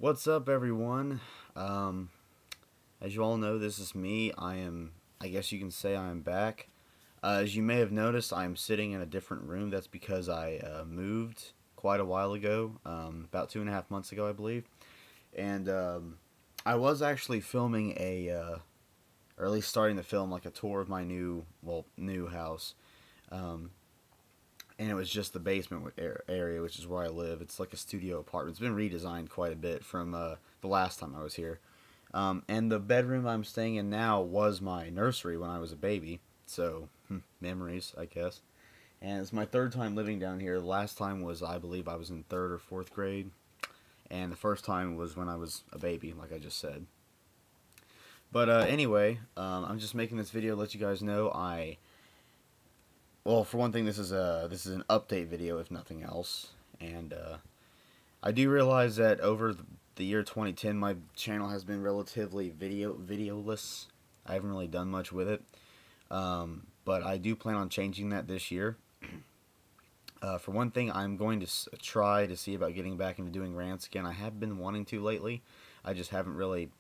What's up, everyone? Um, as you all know, this is me. I guess you can say I am back. As you may have noticed, I am sitting in a different room. That's because I moved quite a while ago, about 2.5 months ago, I believe. And I was actually filming or at least starting to film like a tour of my new house. Um, and it was just the basement area, which is where I live. It's like a studio apartment. It's been redesigned quite a bit from the last time I was here. And the bedroom I'm staying in now was my nursery when I was a baby. So, memories, I guess. And it's my third time living down here. The last time was, I believe, I was in third or fourth grade. And the first time was when I was a baby, like I just said. But anyway, I'm just making this video to let you guys know well, for one thing, this is an update video, if nothing else. And I do realize that over the year 2010, my channel has been relatively videoless. I haven't really done much with it, but I do plan on changing that this year. For one thing, I'm going to try to see about getting back into doing rants again. I have been wanting to lately. I just haven't really,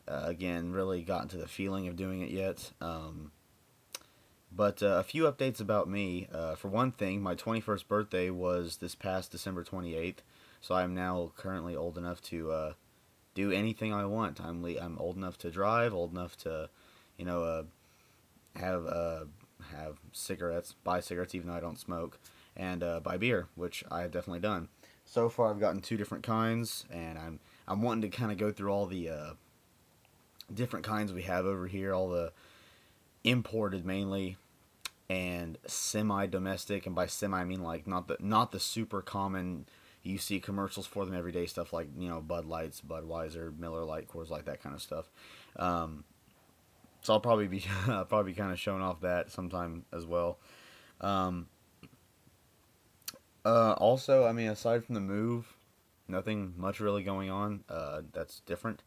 again, really gotten to the feeling of doing it yet. But a few updates about me. For one thing, my 21st birthday was this past December 28th, so I am now currently old enough to do anything I want. I'm old enough to drive, old enough to, you know, have have cigarettes, buy cigarettes even though I don't smoke, and buy beer, which I have definitely done. So far, I've gotten two different kinds, and I'm wanting to kind of go through all the different kinds we have over here, all the imported mainly and semi-domestic, and by semi I mean like not the super common you see commercials for them every day stuff like Bud Lights, Budweiser, Miller Lite, Coors Light, that kind of stuff. So I'll probably be probably kind of showing off that sometime as well. Um, Also, I mean, aside from the move, nothing much really going on. That's different.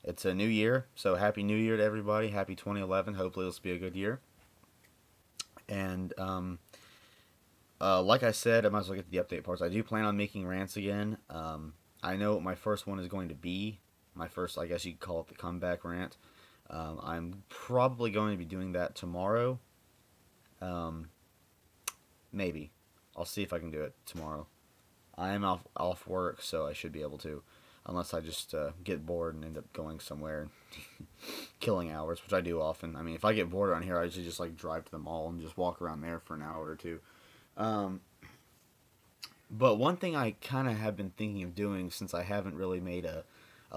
It's a new year, so happy New Year to everybody. Happy 2011. Hopefully, this will be a good year. And like I said, I might as well get to the update parts. I do plan on making rants again. I know what my first one is going to be. My first, I guess you could call it the comeback rant. I'm probably going to be doing that tomorrow. Um, Maybe. I'll see if I can do it tomorrow. I am off work, so I should be able to. Unless I just get bored and end up going somewhere and killing hours, which I do often. I mean, if I get bored around here, I usually just like drive to the mall and just walk around there for an hour or two. Um, but one thing I kind of have been thinking of doing, since I haven't really made a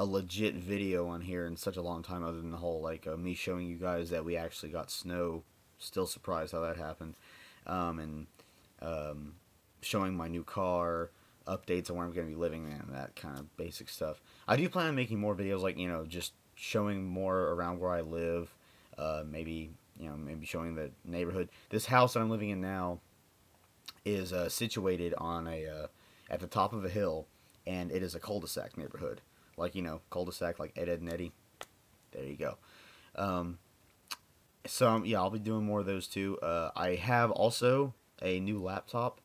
legit video on here in such a long time, other than the whole like me showing you guys that we actually got snow. Still surprised how that happened. And um, showing my new car, updates on where I'm going to be living, and that kind of basic stuff. I do plan on making more videos, like just showing more around where I live. Maybe maybe showing the neighborhood. This house that I'm living in now is situated on at the top of a hill, and it is a cul-de-sac neighborhood. Like cul-de-sac, like Ed, Ed and Eddie. There you go. Um, so yeah, I'll be doing more of those too. I have also a new laptop.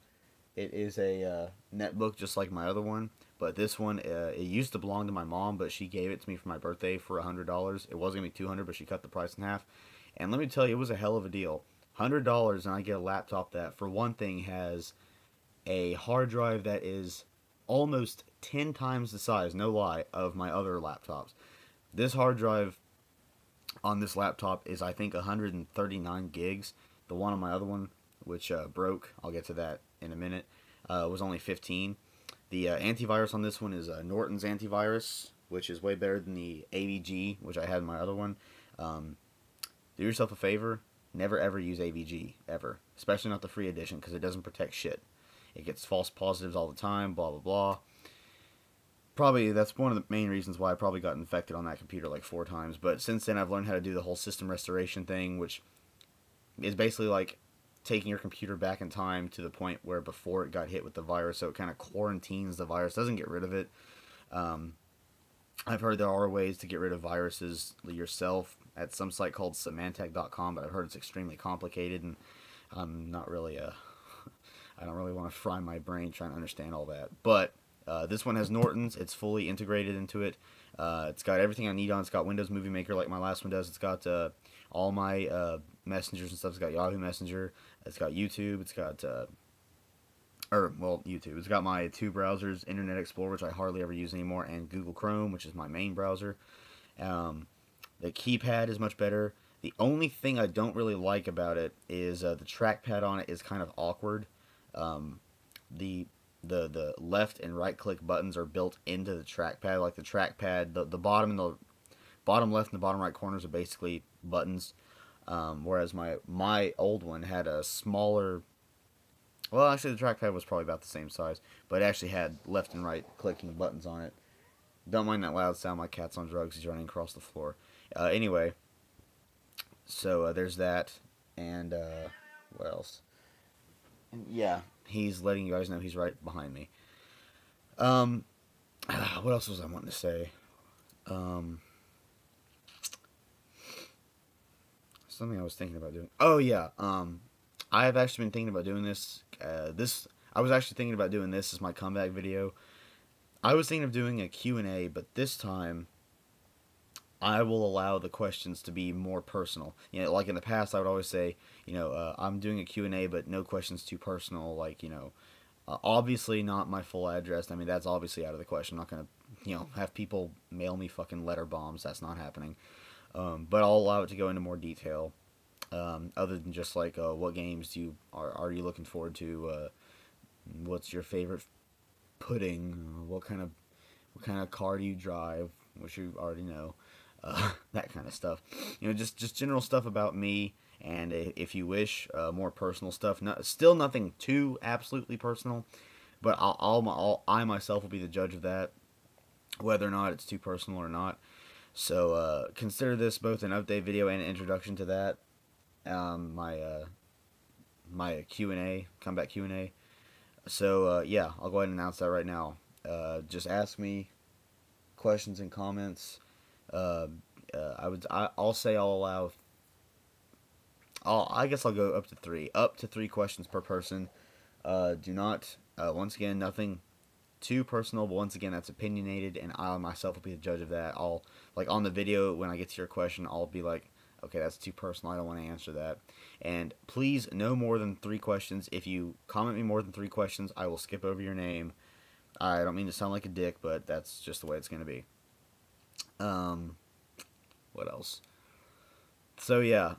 It is a netbook just like my other one, but this one it used to belong to my mom, but she gave it to me for my birthday for $100. It was gonna be 200, but she cut the price in half. And let me tell you, it was a hell of a deal. $100, and I get a laptop that, for one thing, has a hard drive that is almost 10 times the size, no lie, of my other laptops. This hard drive on this laptop is, I think, 139 gigs. The one on my other one, which broke, I'll get to that in a minute, was only 15. The antivirus on this one is Norton's antivirus, which is way better than the AVG, which I had in my other one. Um, do yourself a favor, never ever use AVG, ever. Especially not the free edition, because it doesn't protect shit. It gets false positives all the time, blah blah blah. Probably that's one of the main reasons why I probably got infected on that computer like 4 times. But since then, I've learned how to do the whole system restoration thing, which is basically like taking your computer back in time to the point where before it got hit with the virus, so it kind of quarantines the virus, doesn't get rid of it. Um, I've heard there are ways to get rid of viruses yourself at some site called Symantec.com, but I've heard it's extremely complicated, and I'm not really I don't really want to fry my brain trying to understand all that. But This one has Norton's. It's fully integrated into it. It's got everything I need on. It's got Windows Movie Maker like my last one does. It's got all my messengers and stuff. It's got Yahoo Messenger. It's got YouTube. It's got YouTube. It's got my two browsers, Internet Explorer, which I hardly ever use anymore, and Google Chrome, which is my main browser. The keypad is much better. The only thing I don't really like about it is the trackpad on it is kind of awkward. The left and right click buttons are built into the trackpad. Like the trackpad, the bottom and the bottom left and the bottom right corners are basically buttons. Whereas my old one had a smaller. Well, actually, the trackpad was probably about the same size, but it actually had left and right clicking buttons on it. Don't mind that loud sound. My cat's on drugs. He's running across the floor. Anyway, so there's that, and what else? And yeah, he's letting you guys know he's right behind me. What else was I wanting to say? Something I was thinking about doing. Oh yeah, I have actually been thinking about doing this. I was actually thinking about doing this as my comeback video. I was thinking of doing a Q&A, but this time I will allow the questions to be more personal. You know, like in the past, I would always say, I'm doing a Q&A, but no questions too personal. Like, obviously not my full address. I mean, that's obviously out of the question. I'm not going to, have people mail me fucking letter bombs. That's not happening. But I'll allow it to go into more detail. Other than just like, what games are you looking forward to? What's your favorite pudding? What kind of car do you drive? Which you already know. That kind of stuff. Just general stuff about me, and if you wish, more personal stuff. Still nothing too absolutely personal, but I myself will be the judge of that, whether or not it's too personal or not. So consider this both an update video and an introduction to that. My Q&A, comeback Q&A. So yeah, I'll go ahead and announce that right now. Just ask me questions and comments. I'll say I'll allow. I guess I'll go up to 3. Up to 3 questions per person. Do not. Once again, nothing too personal, but once again, that's opinionated, and I myself will be the judge of that. I'll, like, on the video, when I get to your question, I'll be like, okay, that's too personal, I don't want to answer that. And please, no more than 3 questions. If you comment me more than 3 questions, I will skip over your name. I don't mean to sound like a dick, but that's just the way it's going to be. What else? So yeah,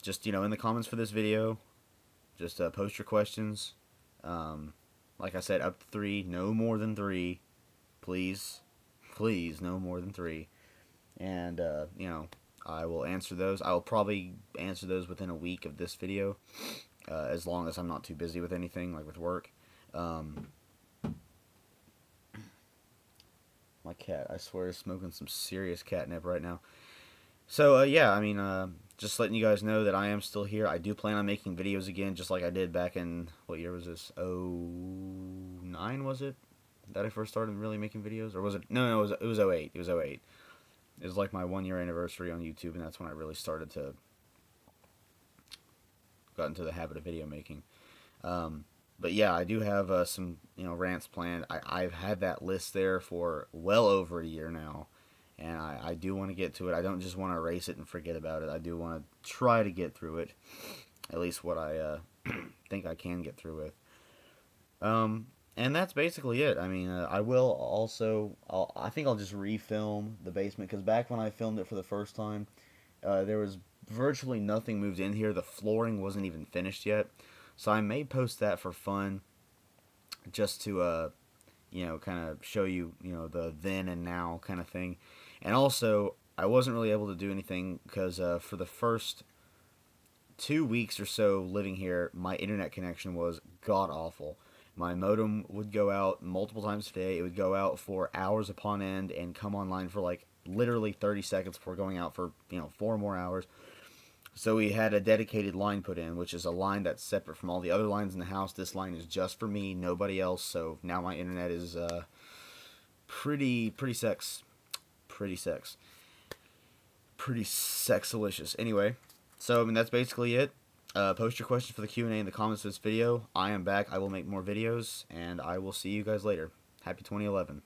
just, in the comments for this video, just post your questions. Like I said, up to 3, no more than 3. Please, no more than 3. And, I will answer those. I will probably answer those within a week of this video, as long as I'm not too busy with anything, like with work. My cat, I swear, is smoking some serious catnip right now. So, yeah, I mean, just letting you guys know that I am still here. I do plan on making videos again, just like I did back in, what year was this? 09, was it? That I first started really making videos? Or was it? No, it was 08. It was 08. It was like my 1-year anniversary on YouTube, and that's when I really started to got into the habit of video making. But yeah, I do have some, rants planned. I've had that list there for well over a year now. And I do want to get to it. I don't just want to erase it and forget about it. I do want to try to get through it. At least what I think I can get through with. And that's basically it. I mean, I will also... I think I'll just refilm the basement. Because back when I filmed it for the first time, there was virtually nothing moved in here. The flooring wasn't even finished yet. So I may post that for fun. Just to, kind of show you, the then and now kind of thing. And also, I wasn't really able to do anything because for the first 2 weeks or so living here, my internet connection was god-awful. My modem would go out multiple times a day. It would go out for hours upon end and come online for like literally 30 seconds before going out for, 4 more hours. So we had a dedicated line put in, which is a line that's separate from all the other lines in the house. This line is just for me, nobody else. So now my internet is pretty sexalicious. Anyway, so I mean that's basically it. Post your questions for the Q&A in the comments of this video. I am back. I will make more videos, and I will see you guys later. Happy 2011.